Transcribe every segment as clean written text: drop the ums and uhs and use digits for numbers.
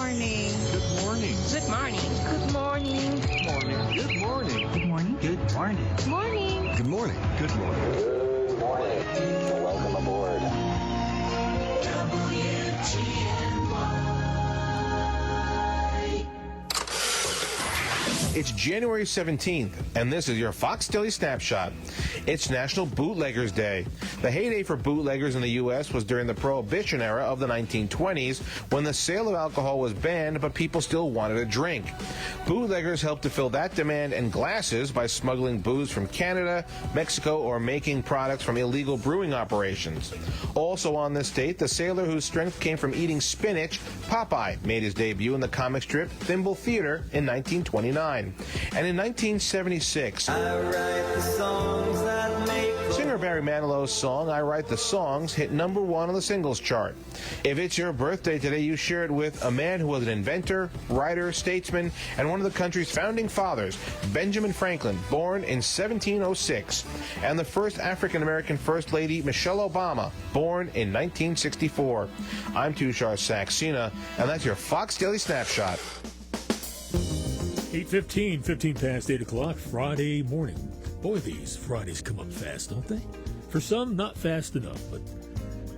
morning. Good morning. Good morning. Good morning. Good morning. Good morning. Good morning. Good morning. Morning. Good morning. Good morning. Good morning. Welcome aboard. It's January 17th, and this is your Fox Daily Snapshot. It's National Bootleggers Day. The heyday for bootleggers in the U.S. was during the Prohibition era of the 1920s, when the sale of alcohol was banned, but people still wanted a drink. Bootleggers helped to fill that demand and glasses by smuggling booze from Canada, Mexico, or making products from illegal brewing operations. Also on this date, the sailor whose strength came from eating spinach, Popeye, made his debut in the comic strip Thimble Theater in 1929. And in 1976, singer Barry Manilow's song, I Write the Songs, hit number 1 on the singles chart. If it's your birthday today, you share it with a man who was an inventor, writer, statesman, and one of the country's founding fathers, Benjamin Franklin, born in 1706, and the first African-American First Lady, Michelle Obama, born in 1964. I'm Tushar Saxena, and that's your Fox Daily Snapshot. 8:15, 15 past 8 o'clock, Friday morning. Boy, these Fridays come up fast, don't they? For some, not fast enough, but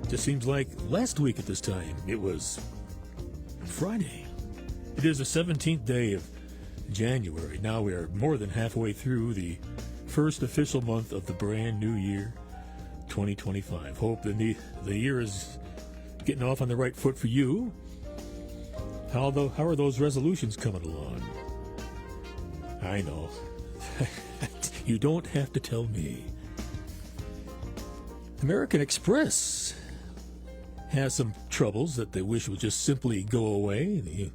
just seems like last week at this time, it was Friday. It is the 17th day of January. Now we are more than halfway through the first official month of the brand new year, 2025. Hope the year is getting off on the right foot for you. How are those resolutions coming along? I know. You don't have to tell me. American Express has some troubles that they wish would just simply go away,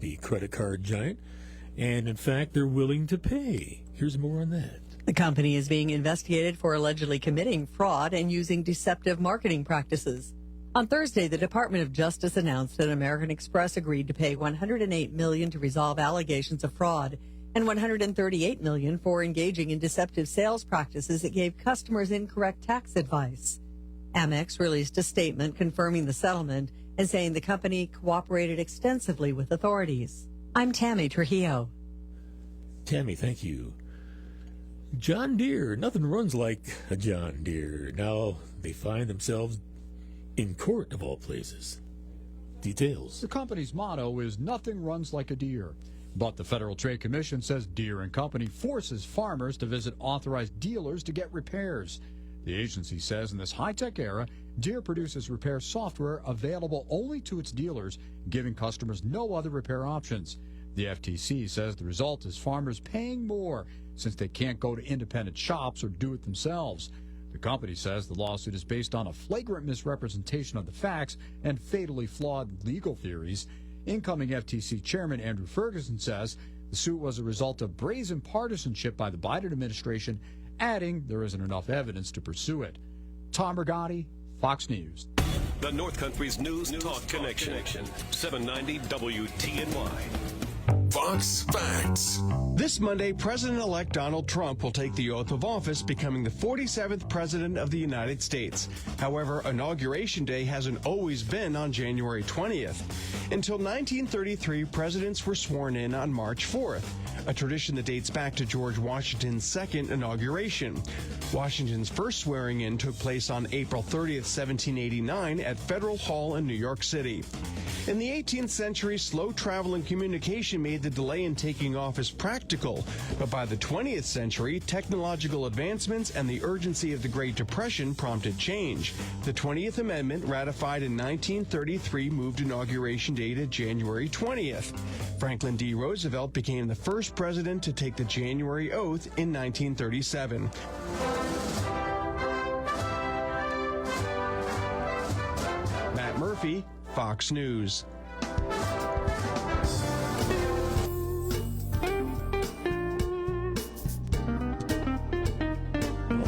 the credit card giant, and in fact, they're willing to pay. Here's more on that. The company is being investigated for allegedly committing fraud and using deceptive marketing practices. On Thursday, the Department of Justice announced that American Express agreed to pay $108 million to resolve allegations of fraud and $138 million for engaging in deceptive sales practices that gave customers incorrect tax advice. Amex released a statement confirming the settlement and saying the company cooperated extensively with authorities. I'm Tammy Trujillo. Tammy, thank you. John Deere. Nothing runs like a John Deere. Now they find themselves in court, of all places. Details. The company's motto is nothing runs like a deer. But the Federal Trade Commission says Deere & Company forces farmers to visit authorized dealers to get repairs. The agency says in this high-tech era, Deere produces repair software available only to its dealers, giving customers no other repair options. The FTC says the result is farmers paying more since they can't go to independent shops or do it themselves. The company says the lawsuit is based on a flagrant misrepresentation of the facts and fatally flawed legal theories. Incoming FTC Chairman Andrew Ferguson says the suit was a result of brazen partisanship by the Biden administration, adding there isn't enough evidence to pursue it. Tom Rigotti, Fox News. The North Country's News Talk Connection. 790 WTNY. Fox Facts. This Monday, President-elect Donald Trump will take the oath of office, becoming the 47th President of the United States. However, Inauguration Day hasn't always been on January 20th. Until 1933, presidents were sworn in on March 4th, a tradition that dates back to George Washington's second inauguration. Washington's first swearing-in took place on April 30th, 1789 at Federal Hall in New York City. In the 18th century, slow travel and communication made the delay in taking office practical. But by the 20th century, technological advancements and the urgency of the Great Depression prompted change. The 20th Amendment, ratified in 1933, moved Inauguration Day to January 20th. Franklin D. Roosevelt became the first president to take the January oath in 1937. Matt Murphy, Fox News.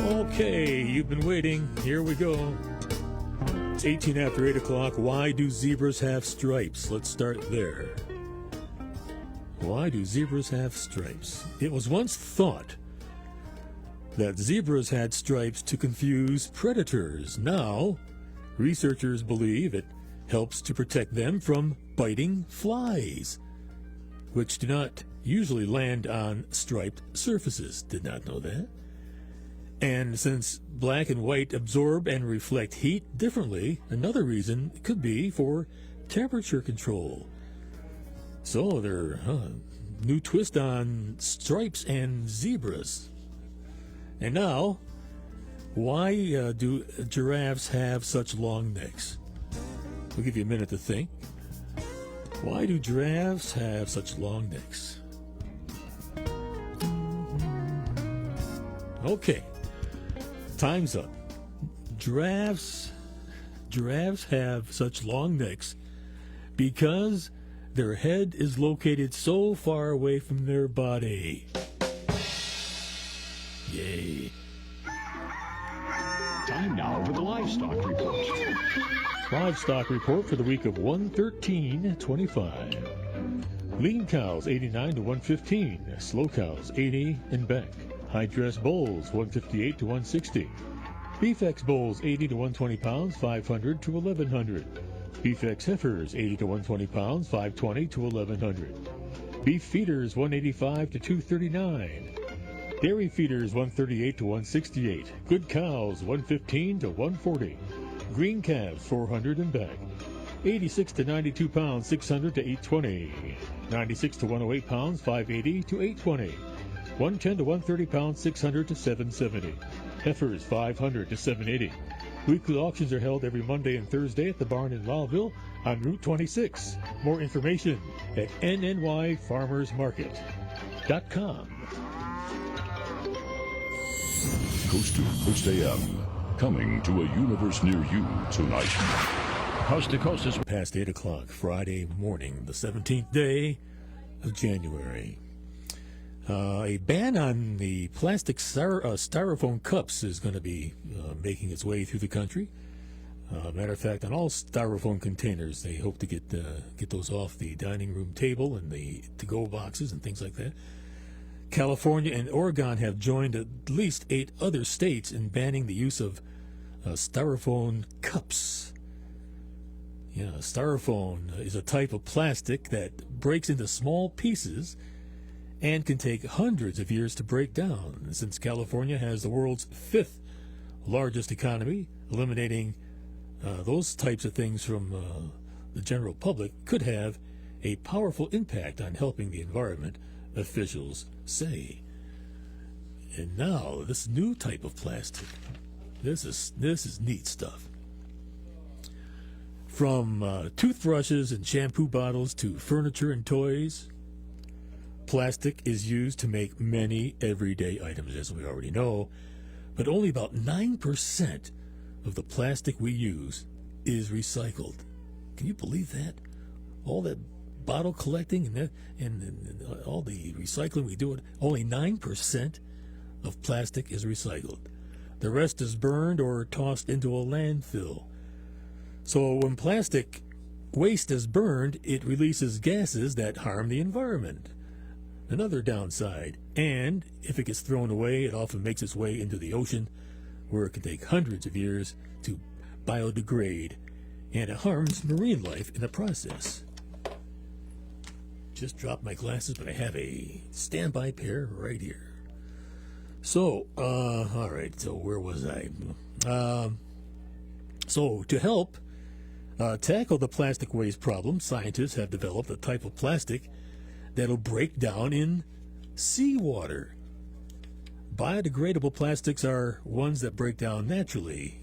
Okay, you've been waiting. Here we go. It's 18 after 8 o'clock. Why do zebras have stripes? Let's start there. Why do zebras have stripes? It was once thought that zebras had stripes to confuse predators. Now, researchers believe it helps to protect them from biting flies, which do not usually land on striped surfaces. Did not know that. And since black and white absorb and reflect heat differently, another reason could be for temperature control. So they're new twist on stripes and zebras. And now, why do giraffes have such long necks? We'll give you a minute to think. Why do giraffes have such long necks? Okay, time's up. Giraffes have such long necks because their head is located so far away from their body. Yay. Time now for the livestock report. Livestock report for the week of 1/13/25. Lean cows 89 to 115, slow cows 80 and back. High dress bulls 158 to 160. Beef X bulls 80 to 120 pounds, 500 to 1100. Beef X heifers 80 to 120 pounds, 520 to 1100. Beef feeders 185 to 239. Dairy feeders 138 to 168. Good cows 115 to 140. Green calves 400 and back. 86 to 92 pounds, 600 to 820. 96 to 108 pounds, 580 to 820. 110 to 130 pounds, 600 to 770. Heifers 500 to 780. Weekly auctions are held every Monday and Thursday at the barn in Lowville on Route 26. More information at nnyfarmersmarket.com. Coast to Coast AM, coming to a universe near you tonight. Coast to Coast is past 8 o'clock, Friday morning, the 17th day of January. A ban on the plastic styrofoam cups is going to be making its way through the country. Matter of fact, on all styrofoam containers, they hope to get those off the dining room table and the to-go boxes and things like that. California and Oregon have joined at least 8 other states in banning the use of styrofoam cups. Yeah, styrofoam is a type of plastic that breaks into small pieces and can take hundreds of years to break down. Since California has the world's 5th largest economy, eliminating those types of things from the general public could have a powerful impact on helping the environment, officials say. And now, this new type of plastic, this is neat stuff. From toothbrushes and shampoo bottles to furniture and toys, plastic is used to make many everyday items, as we already know, but only about 9% of the plastic we use is recycled. Can you believe that? All that bottle collecting and all the recycling we do, only 9% of plastic is recycled. The rest is burned or tossed into a landfill. So when plastic waste is burned, it releases gases that harm the environment. Another downside, and if it gets thrown away, it often makes its way into the ocean, where it can take hundreds of years to biodegrade, and it harms marine life in the process. Just dropped my glasses, but I have a standby pair right here. So, all right, so where was I? So to help tackle the plastic waste problem, scientists have developed a type of plastic that'll break down in seawater. Biodegradable plastics are ones that break down naturally,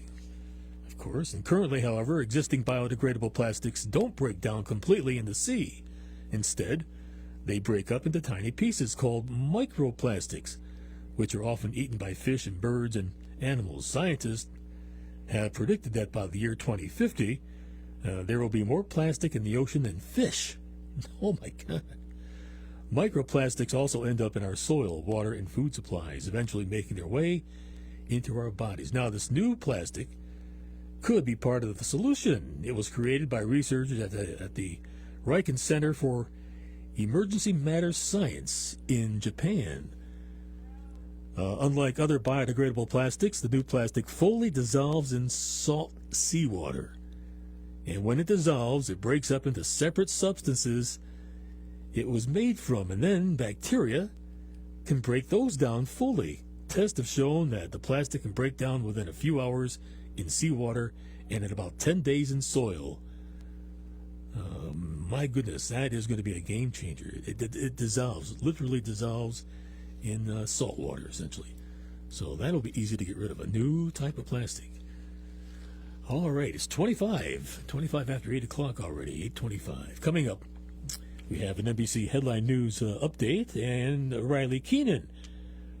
of course, and currently, however, existing biodegradable plastics don't break down completely in the sea. Instead, they break up into tiny pieces called microplastics, which are often eaten by fish and birds and animals. Scientists have predicted that by the year 2050, there will be more plastic in the ocean than fish. Oh my God. Microplastics also end up in our soil, water, and food supplies, eventually making their way into our bodies. Now, this new plastic could be part of the solution. It was created by researchers at the Riken Center for Emergency Matters Science in Japan. Unlike other biodegradable plastics, the new plastic fully dissolves in salt seawater And when it dissolves, it breaks up into separate substances it was made from, and then bacteria can break those down fully. Tests have shown that the plastic can break down within a few hours in seawater and in about 10 days in soil. My goodness, that is going to be a game changer. It dissolves, literally dissolves in salt water, essentially. So that'll be easy to get rid of, a new type of plastic. All right, it's 25 after 8 o'clock already, 8:25. Coming up, we have an NBC Headline News update, and Riley Keenan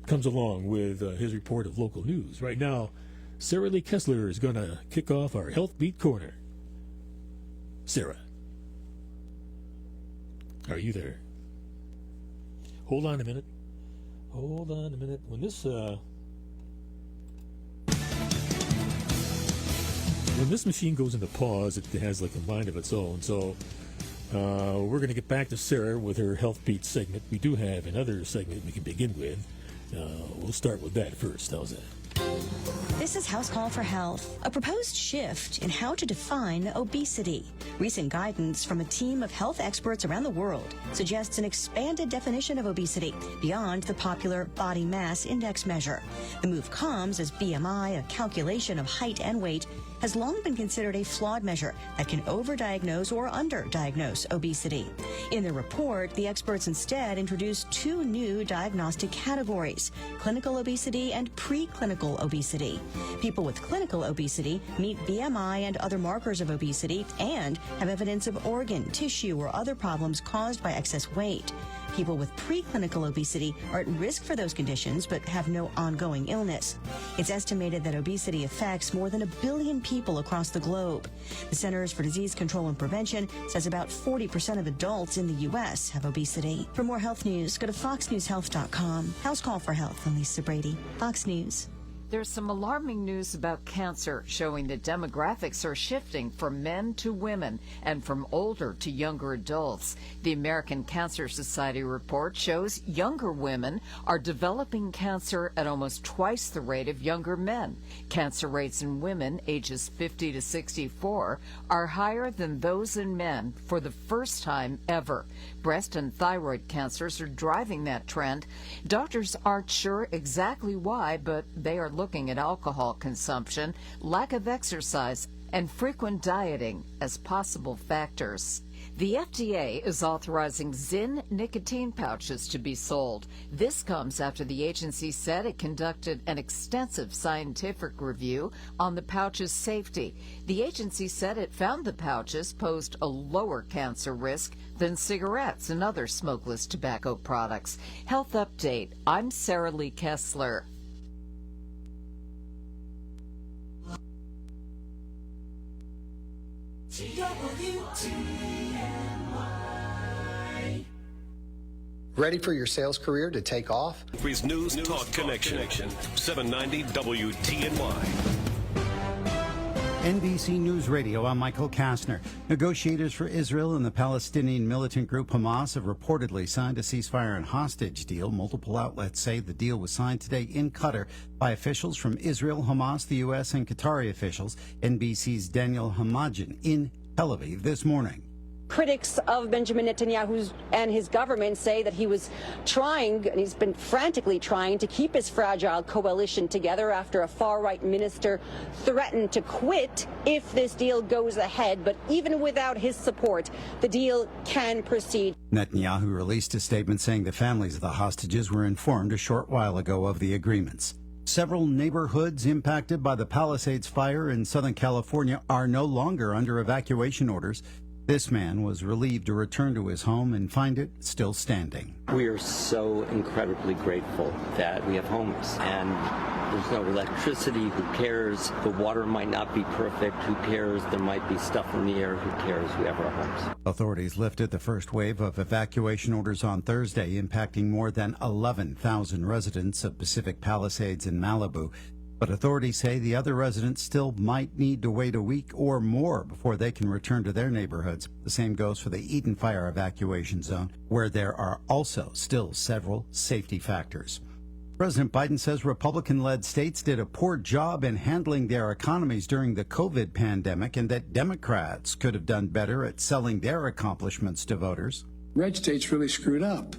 comes along with his report of local news. Right now, Sarah Lee Kessler is going to kick off our Health Beat Corner. Sarah, are you there? Hold on a minute. When this machine goes into pause, it has like a mind of its own. So we're going to get back to Sarah with her Health Beat segment. We do have another segment we can begin with. We'll start with that first. How's that? This is House Call for Health, a proposed shift in how to define obesity. Recent guidance from a team of health experts around the world suggests an expanded definition of obesity beyond the popular body mass index measure. The move comes as BMI, a calculation of height and weight, has long been considered a flawed measure that can overdiagnose or underdiagnose obesity. In the report, the experts instead introduced two new diagnostic categories: clinical obesity and preclinical obesity. People with clinical obesity meet BMI and other markers of obesity and have evidence of organ, tissue, or other problems caused by excess weight. People with preclinical obesity are at risk for those conditions but have no ongoing illness. It's estimated that obesity affects more than 1 billion people across the globe. The Centers for Disease Control and Prevention says about 40% of adults in the U.S. have obesity. For more health news, go to foxnewshealth.com. House Call for Health. I'm Lisa Brady, Fox News. There's some alarming news about cancer, showing that demographics are shifting from men to women and from older to younger adults. The American Cancer Society report shows younger women are developing cancer at almost twice the rate of younger men. Cancer rates in women ages 50 to 64 are higher than those in men for the first time ever. Breast and thyroid cancers are driving that trend. Doctors aren't sure exactly why, but they are looking at alcohol consumption, lack of exercise, and frequent dieting as possible factors. The FDA is authorizing Zyn nicotine pouches to be sold. This comes after the agency said it conducted an extensive scientific review on the pouches' safety. The agency said it found the pouches posed a lower cancer risk than cigarettes and other smokeless tobacco products. Health Update, I'm Sarah Lee Kessler. Ready for your sales career to take off? News Talk Connection. 790 WTNY. NBC News Radio, I'm Michael Kastner. Negotiators for Israel and the Palestinian militant group Hamas have reportedly signed a ceasefire and hostage deal. Multiple outlets say the deal was signed today in Qatar by officials from Israel, Hamas, the U.S., and Qatari officials. NBC's Daniel Hamajin in Tel Aviv this morning. Critics of Benjamin Netanyahu and his government say that he was trying, and he's been frantically trying, to keep his fragile coalition together after a far-right minister threatened to quit if this deal goes ahead. But even without his support, the deal can proceed. Netanyahu released a statement saying the families of the hostages were informed a short while ago of the agreements. Several neighborhoods impacted by the Palisades fire in Southern California are no longer under evacuation orders. This man was relieved to return to his home and find it still standing. We are so incredibly grateful that we have homes, and there's no electricity. Who cares? The water might not be perfect. Who cares? There might be stuff in the air. Who cares? We have our homes. Authorities lifted the first wave of evacuation orders on Thursday, impacting more than 11,000 residents of Pacific Palisades and Malibu. But authorities say the other residents still might need to wait a week or more before they can return to their neighborhoods. The same goes for the Eden Fire evacuation zone, where there are also still several safety factors. President Biden says Republican-led states did a poor job in handling their economies during the COVID pandemic and that Democrats could have done better at selling their accomplishments to voters. Red states really screwed up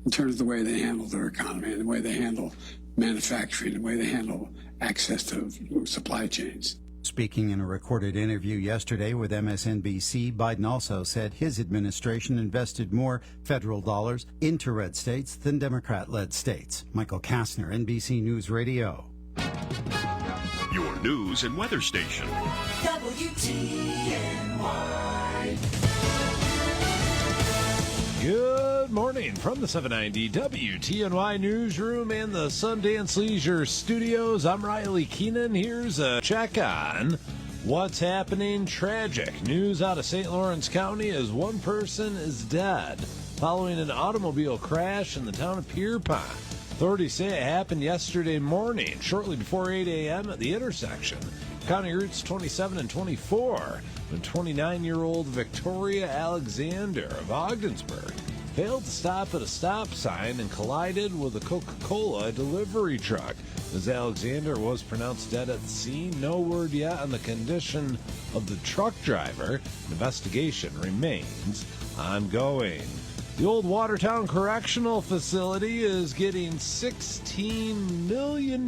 in terms of the way they handle their economy and the way they handle manufacturing, the way they handle access to supply chains. Speaking in a recorded interview yesterday with MSNBC, Biden also said his administration invested more federal dollars into red states than Democrat-led states. Michael Kastner, NBC News Radio. Your news and weather station. WTNY. Good morning from the 790 WTNY Newsroom and the Sundance Leisure Studios. I'm Riley Keenan. Here's a check on what's happening. Tragic news out of St. Lawrence County as one person is dead following an automobile crash in the town of Pierpont. Authorities say it happened yesterday morning, shortly before 8 a.m. at the intersection County Routes 27 and 24, when 29-year-old Victoria Alexander of Ogdensburg failed to stop at a stop sign and collided with a Coca-Cola delivery truck. Ms. Alexander was pronounced dead at the scene. No word yet on the condition of the truck driver. Investigation remains ongoing. The old Watertown Correctional Facility is getting $16 million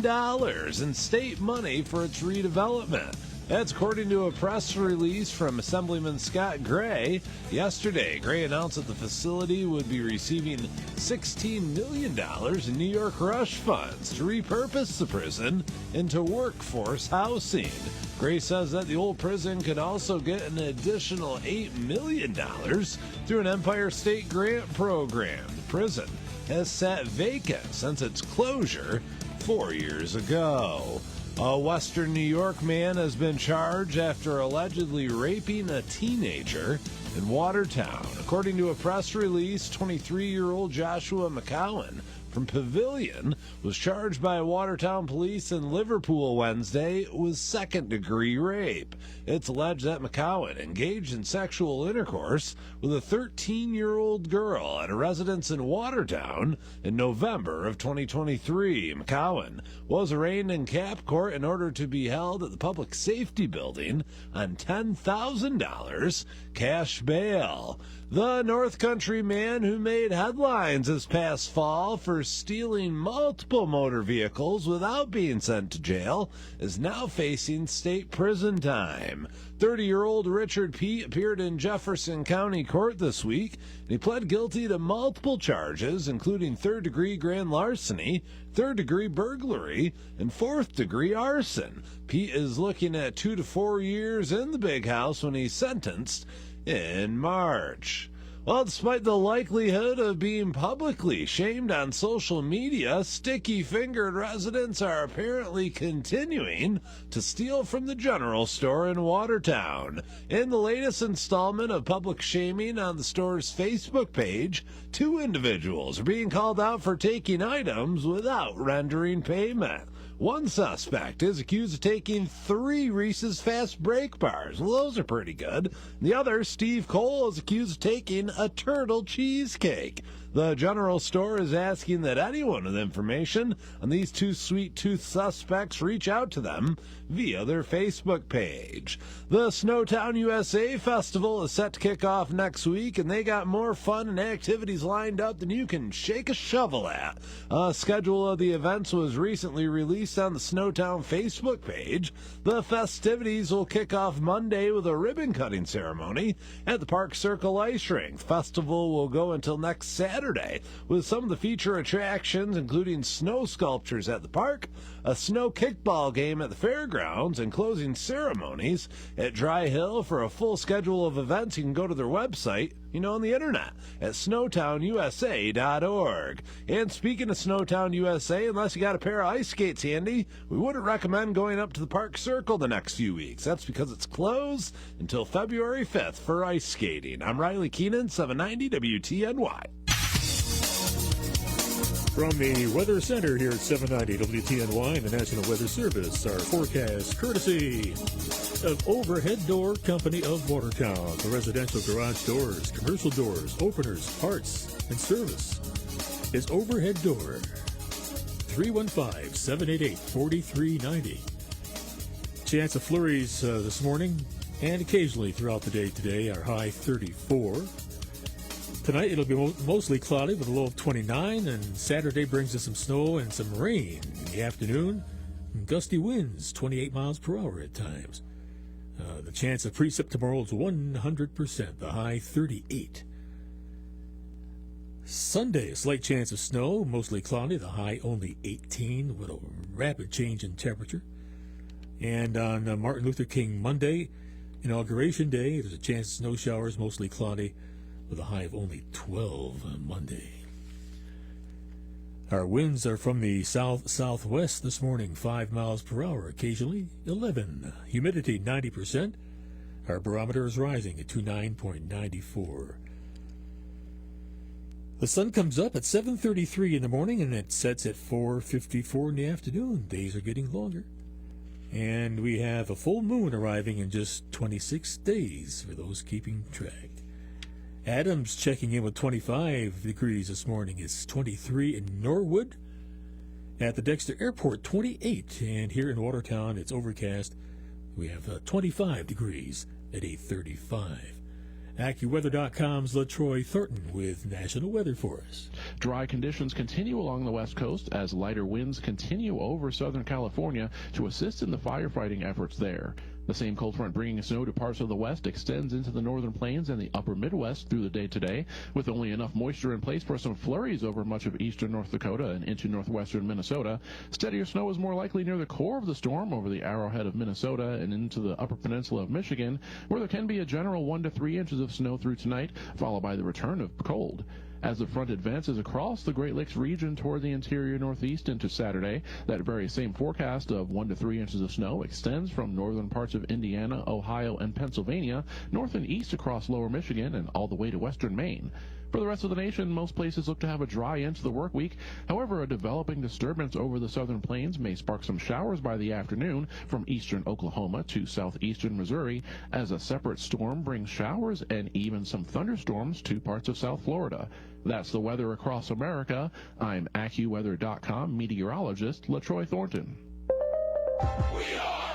in state money for its redevelopment. That's according to a press release from Assemblyman Scott Gray. Yesterday, Gray announced that the facility would be receiving $16 million in New York Rush funds to repurpose the prison into workforce housing. Gray says that the old prison could also get an additional $8 million through an Empire State Grant program. The prison has sat vacant since its closure 4 years ago. A Western New York man has been charged after allegedly raping a teenager in Watertown. According to a press release, 23-year-old Joshua McCowan from Pavilion was charged by Watertown police in Liverpool Wednesday with second-degree rape. It's alleged that McCowan engaged in sexual intercourse with a 13-year-old girl at a residence in Watertown in November of 2023. McCowan was arraigned in Cap Court in order to be held at the Public Safety Building on $10,000 cash bail. The North Country man who made headlines this past fall for stealing multiple motor vehicles without being sent to jail is now facing state prison time. 30-year-old Richard Pete appeared in Jefferson County Court this week, and he pled guilty to multiple charges, including third-degree grand larceny, third-degree burglary, and fourth-degree arson. Pete is looking at 2 to 4 years in the big house when he's sentenced in March. Well, despite the likelihood of being publicly shamed on social media, sticky-fingered residents are apparently continuing to steal from the general store in Watertown. In the latest installment of public shaming on the store's Facebook page, 2 individuals are being called out for taking items without rendering payment. One suspect is accused of taking 3 Reese's Fast Break bars. Well, those are pretty good. The other, Steve Cole, is accused of taking a turtle cheesecake. The general store is asking that anyone with information on these 2 sweet tooth suspects reach out to them via their Facebook page. The Snowtown USA Festival is set to kick off next week, and they got more fun and activities lined up than you can shake a shovel at. A schedule of the events was recently released on the Snowtown Facebook page. The festivities will kick off Monday with a ribbon-cutting ceremony at the Park Circle Ice Rink. The festival will go until next Saturday, with some of the feature attractions including snow sculptures at the park, a snow kickball game at the fairgrounds, and closing ceremonies at Dry Hill. For a full schedule of events, you can go to their website, on the internet, at snowtownusa.org. And speaking of Snowtown USA, unless you got a pair of ice skates handy, we wouldn't recommend going up to the Park Circle the next few weeks. That's because it's closed until February 5th for ice skating. I'm Riley Keenan, 790 WTNY. From the Weather Center here at 790 WTNY and the National Weather Service, our forecast courtesy of Overhead Door Company of Watertown. The residential garage doors, commercial doors, openers, parts, and service is Overhead Door. 315-788-4390. Chance of flurries this morning and occasionally throughout the day today. Our high 34. Tonight it'll be mostly cloudy with a low of 29, and Saturday brings us some snow and some rain in the afternoon. And gusty winds, 28 miles per hour at times. The chance of precip tomorrow is 100%, the high 38. Sunday, a slight chance of snow, mostly cloudy, the high only 18, with a rapid change in temperature. And on Martin Luther King Monday, Inauguration Day, there's a chance of snow showers, mostly cloudy, with a high of only 12 on Monday. Our winds are from the south-southwest this morning, 5 miles per hour, occasionally 11. Humidity 90%. Our barometer is rising at 29.94. The sun comes up at 7:33 in the morning and it sets at 4:54 in the afternoon. Days are getting longer. And we have a full moon arriving in just 26 days for those keeping track. Adams checking in with 25 degrees this morning. It's 23 in Norwood. At the Dexter Airport, 28. And here in Watertown, it's overcast. We have 25 degrees at 8:35. AccuWeather.com's LaTroy Thornton with National Weather for us. Dry conditions continue along the west coast as lighter winds continue over Southern California to assist in the firefighting efforts there. The same cold front bringing snow to parts of the west extends into the northern plains and the upper Midwest through the day today, with only enough moisture in place for some flurries over much of eastern North Dakota and into northwestern Minnesota. Steadier snow is more likely near the core of the storm over the Arrowhead of Minnesota and into the upper peninsula of Michigan, where there can be a general 1 to 3 inches of snow through tonight, followed by the return of cold. As the front advances across the Great Lakes region toward the interior northeast into Saturday, that very same forecast of 1 to 3 inches of snow extends from northern parts of Indiana, Ohio, and Pennsylvania, north and east across lower Michigan, and all the way to western Maine. For the rest of the nation, most places look to have a dry end to the work week. However, a developing disturbance over the southern plains may spark some showers by the afternoon from eastern Oklahoma to southeastern Missouri, as a separate storm brings showers and even some thunderstorms to parts of South Florida. That's the weather across America. I'm AccuWeather.com meteorologist LaTroy Thornton. We are